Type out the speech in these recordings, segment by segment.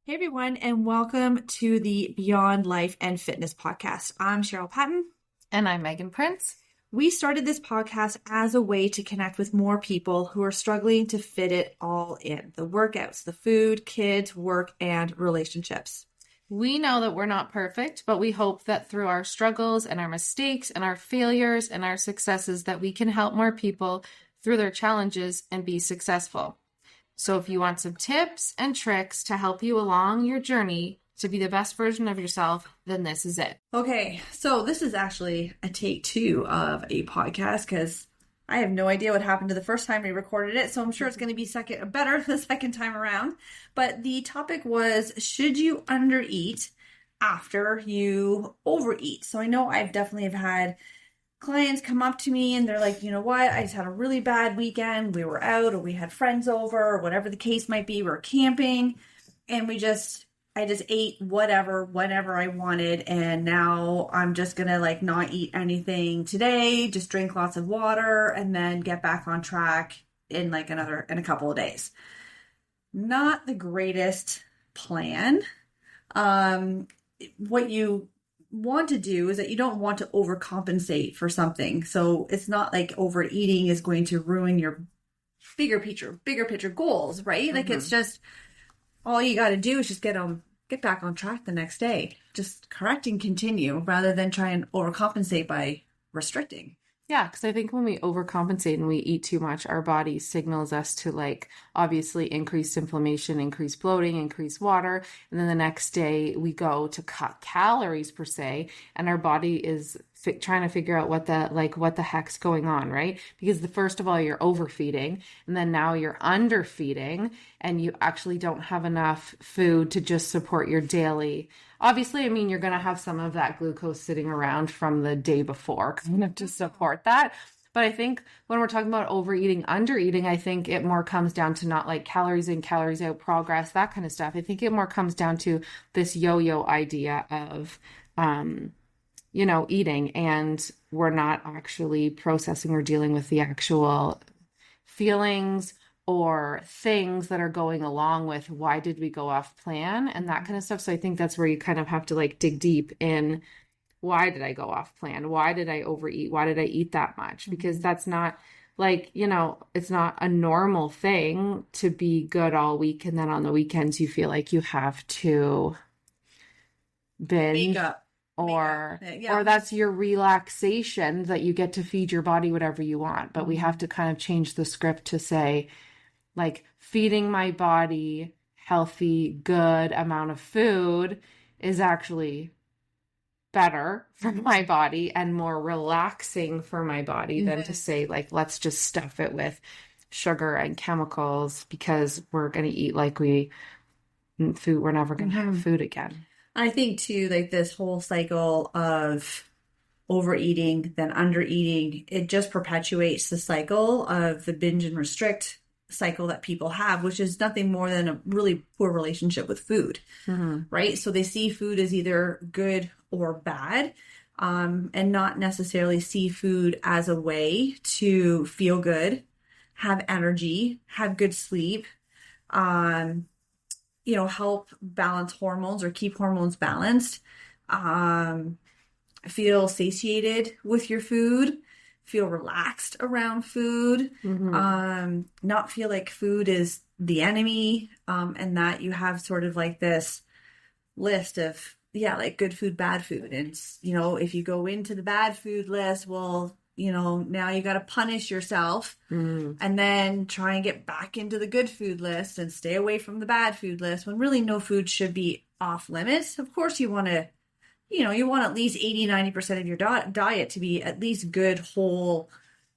Hey everyone, and welcome to the Beyond Life and Fitness podcast. I'm Cheryl Patton. And I'm Megan Prince. We started this podcast as a way to connect with more people who are struggling to fit it all in. The workouts, the food, kids, work, and relationships. We know that we're not perfect, but we hope that through our struggles and our mistakes and our failures and our successes that we can help more people through their challenges and be successful. So if you want some tips and tricks to help you along your journey to be the best version of yourself, then this is it. Okay, so this is actually a take 2 of a podcast because I have no idea what happened to the first time we recorded it, so I'm sure it's going to be better the second time around. But the topic was, should you undereat after you overeat? So I know I've definitely have had clients come up to me and they're like, you know what, I just had a really bad weekend. We were out or we had friends over or whatever the case might be. We were camping and I just ate whatever I wanted. And now I'm just going to not eat anything today, just drink lots of water and then get back on track in a couple of days. Not the greatest plan. What you want to do is that you don't want to overcompensate for something. So it's not like overeating is going to ruin your bigger picture goals, right? Mm-hmm. Like it's just all you got to do is just get back on track the next day. Just correct and continue rather than try and overcompensate by restricting. Yeah, because I think when we overcompensate and we eat too much, our body signals us to obviously increase inflammation, increase bloating, increase water. And then the next day we go to cut calories per se, and our body is trying to figure out what the heck's going on, right? Because first of all, you're overfeeding, and then now you're underfeeding, and you actually don't have enough food to just support your daily. Obviously, you're going to have some of that glucose sitting around from the day before kind of to support that. But I think when we're talking about overeating, undereating, I think it more comes down to not like calories in, calories out, progress, that kind of stuff. I think it more comes down to this yo-yo idea of, eating, and we're not actually processing or dealing with the actual feelings or things that are going along with why did we go off plan and that kind of stuff. So I think that's where you kind of have to dig deep in, why did I go off plan? Why did I overeat? Why did I eat that much? Because that's not it's not a normal thing to be good all week. And then on the weekends, you feel like you have to binge or that's your relaxation, that you get to feed your body whatever you want. But we have to kind of change the script to say, feeding my body healthy, good amount of food is actually better for my body and more relaxing for my body than to say, let's just stuff it with sugar and chemicals because we're going to eat we're never going to have food again. I think too, this whole cycle of overeating, then undereating, it just perpetuates the cycle of the binge and restrict cycle that people have, which is nothing more than a really poor relationship with food, right? So they see food as either good or bad, and not necessarily see food as a way to feel good, have energy, have good sleep, help balance hormones or keep hormones balanced, feel satiated with your food, feel relaxed around food, not feel like food is the enemy, and that you have sort of this list of, good food, bad food. And, if you go into the bad food list, well, now you got to punish yourself and then try and get back into the good food list and stay away from the bad food list when really no food should be off limits. Of course, you want to, you want at least 80-90% of your diet to be at least good, whole,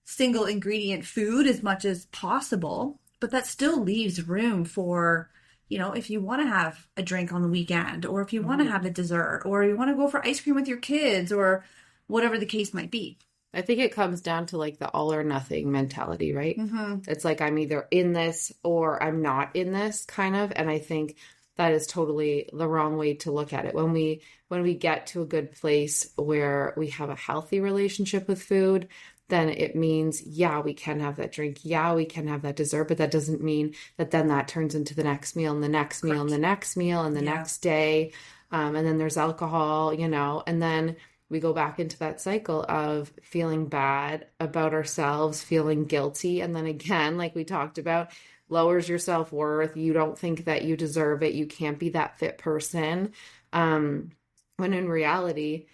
single ingredient food as much as possible. But that still leaves room for, if you want to have a drink on the weekend, or if you want to have a dessert, or you want to go for ice cream with your kids, or whatever the case might be. I think it comes down to the all or nothing mentality, right? It's I'm either in this or I'm not in this kind of. And I think that is totally the wrong way to look at it. When we get to a good place where we have a healthy relationship with food, then it means, yeah, we can have that drink. Yeah, we can have that dessert, but that doesn't mean that then that turns into the next meal and the next meal and the next meal and the next day. And then there's alcohol, and then we go back into that cycle of feeling bad about ourselves, feeling guilty. And then again, like we talked about, lowers your self-worth. You don't think that you deserve it. You can't be that fit person. When in reality,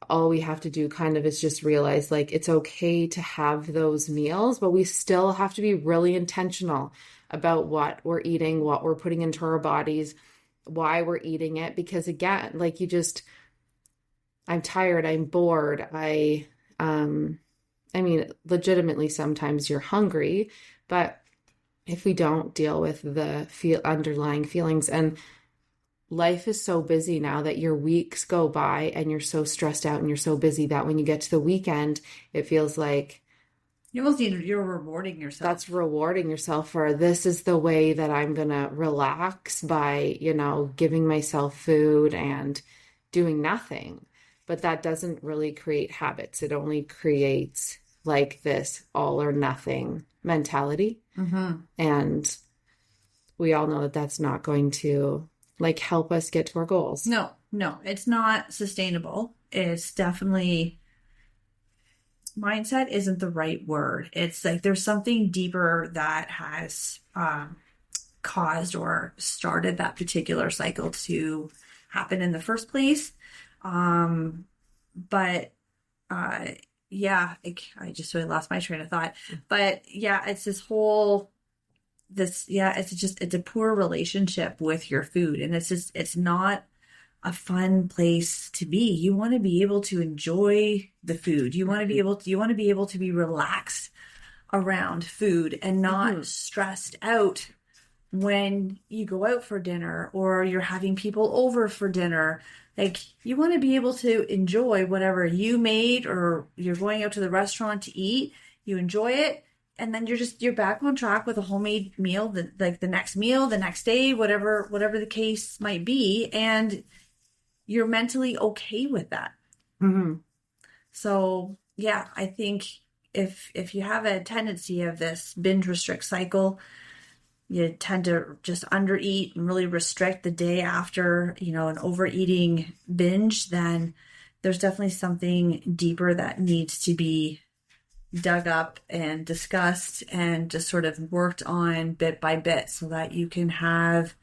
all we have to do kind of is just realize like it's okay to have those meals, but we still have to be really intentional about what we're eating, what we're putting into our bodies, why we're eating it. Because again, like I'm tired, I'm bored. I mean, legitimately, sometimes you're hungry, but if we don't deal with the underlying feelings, and life is so busy now that your weeks go by and you're so stressed out and you're so busy that when you get to the weekend, it feels like you're rewarding yourself. That's rewarding yourself for, this is the way that I'm going to relax by, giving myself food and doing nothing. But that doesn't really create habits. It only creates like this all or nothing mentality. Mm-hmm. And we all know that that's not going to like help us get to our goals. No, it's not sustainable. It's definitely, mindset isn't the right word. It's like there's something deeper that has caused or started that particular cycle to happen in the first place. Yeah, I just really lost my train of thought. But yeah, it's it's a poor relationship with your food. And it's not a fun place to be. You want to be able to enjoy the food. You want to be able to be relaxed around food and not stressed out when you go out for dinner or you're having people over for dinner. Like, you want to be able to enjoy whatever you made, or you're going out to the restaurant to eat, you enjoy it, and then you're back on track with a homemade meal, the next meal, the next day, whatever the case might be, and you're mentally okay with that. Mm-hmm. So yeah, I think if you have a tendency of this binge restrict cycle, you tend to just undereat and really restrict the day after, an overeating binge, then there's definitely something deeper that needs to be dug up and discussed and just sort of worked on bit by bit so that you can have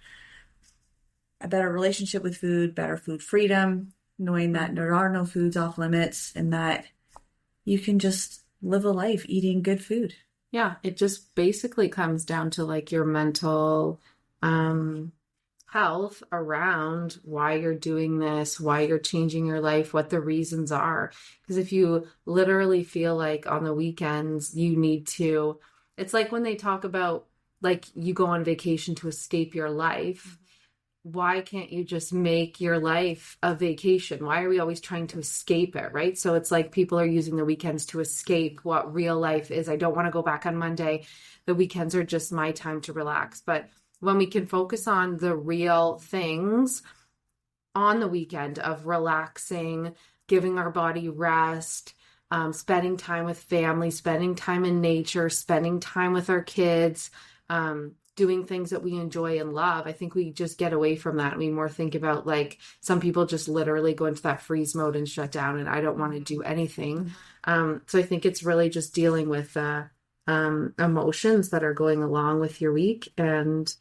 a better relationship with food, better food freedom, knowing that there are no foods off limits and that you can just live a life eating good food. Yeah, it just basically comes down to like your mental health around why you're doing this, why you're changing your life, what the reasons are. Because if you literally feel like on the weekends you need to, it's like when they talk about like you go on vacation to escape your life. Why can't you just make your life a vacation? Why are we always trying to escape it, right? So it's like people are using the weekends to escape what real life is. I don't want to go back on Monday. The weekends are just my time to relax. But when we can focus on the real things on the weekend of relaxing, giving our body rest, spending time with family, spending time in nature, spending time with our kids, doing things that we enjoy and love, I think we just get away from that. We more think about like some people just literally go into that freeze mode and shut down and I don't want to do anything. So I think it's really just dealing with emotions that are going along with your week and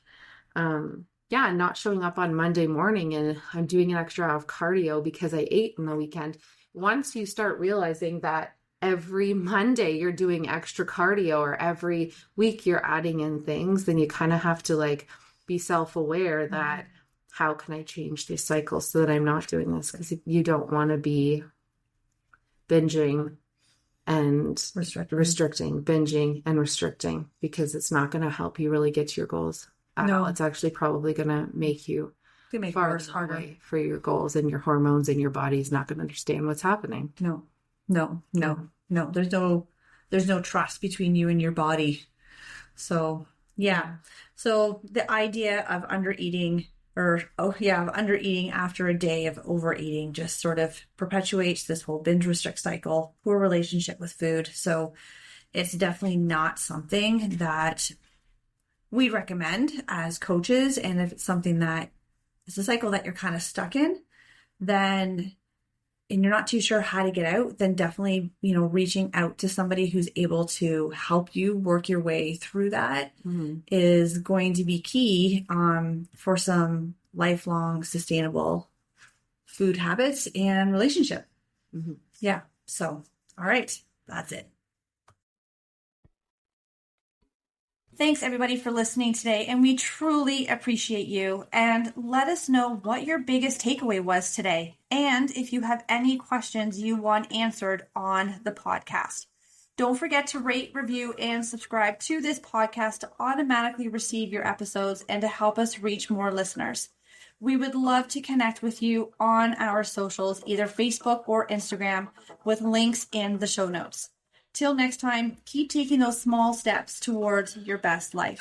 not showing up on Monday morning and I'm doing an extra hour of cardio because I ate on the weekend. Once you start realizing that every Monday you're doing extra cardio or every week you're adding in things, then you kind of have to like be self-aware that how can I change this cycle so that I'm not doing this? Because you don't want to be binging and restricting, binging and restricting, because it's not going to help you really get to your goals at all. It's actually probably going to make you harder for your goals, and your hormones and your body is not going to understand what's happening. No. There's no trust between you and your body. So yeah. So the idea of undereating under eating after a day of overeating just sort of perpetuates this whole binge restrict cycle, poor relationship with food. So it's definitely not something that we recommend as coaches. And if it's something that is a cycle that you're kind of stuck in, then, and you're not too sure how to get out, then definitely, reaching out to somebody who's able to help you work your way through that is going to be key for some lifelong sustainable food habits and relationship. Yeah. So, all right, that's it. Thanks everybody for listening today, and we truly appreciate you. And let us know what your biggest takeaway was today, and if you have any questions you want answered on the podcast. Don't forget to rate, review, and subscribe to this podcast to automatically receive your episodes and to help us reach more listeners. We would love to connect with you on our socials, either Facebook or Instagram, with links in the show notes. Till next time, keep taking those small steps towards your best life.